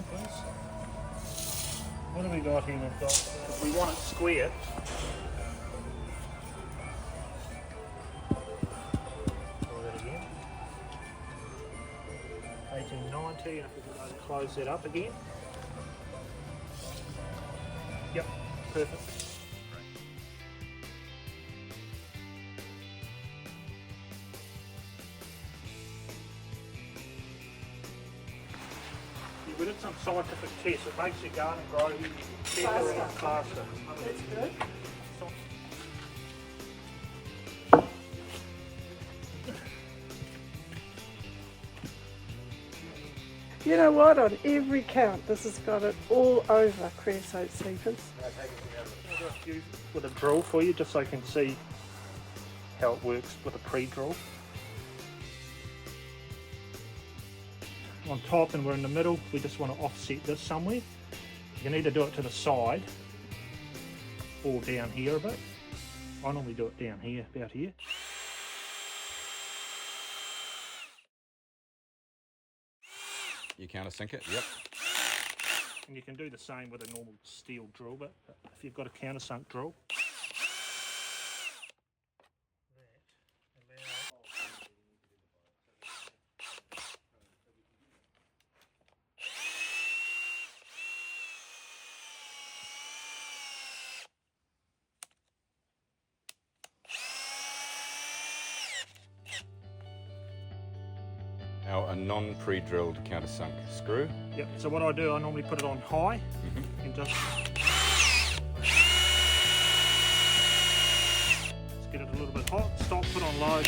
corner, please. What have we got here? We've got, if we want it square, try that again. 1890, and if we could close that up again. Yep, perfect. We did some scientific tests. It makes your garden grow better and faster. That's good. You know what, on every count this has got it all over creosote seepers. I'll do a few with a drill for you just so you can see how it works with a pre-drill. On top and we're in the middle, we just want to offset this somewhere. You can either do it to the side or down here a bit. I normally do it down here, about here. You countersink it, yep. And you can do the same with a normal steel drill, but if you've got a countersunk drill, Now a non-pre-drilled countersunk screw. yep. So what I do, I normally put it on high and just get it a little bit hot. Stop, put on low.